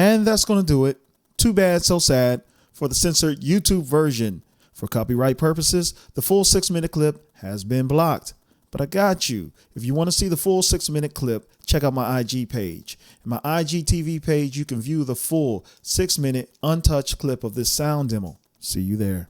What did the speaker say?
And that's going to do it. Too bad, so sad for the censored YouTube version. For copyright purposes, the full 6-minute clip has been blocked. But I got you. If you want to see the full 6-minute clip, check out my IG page. In my IGTV page, you can view the full 6-minute untouched clip of this sound demo. See you there.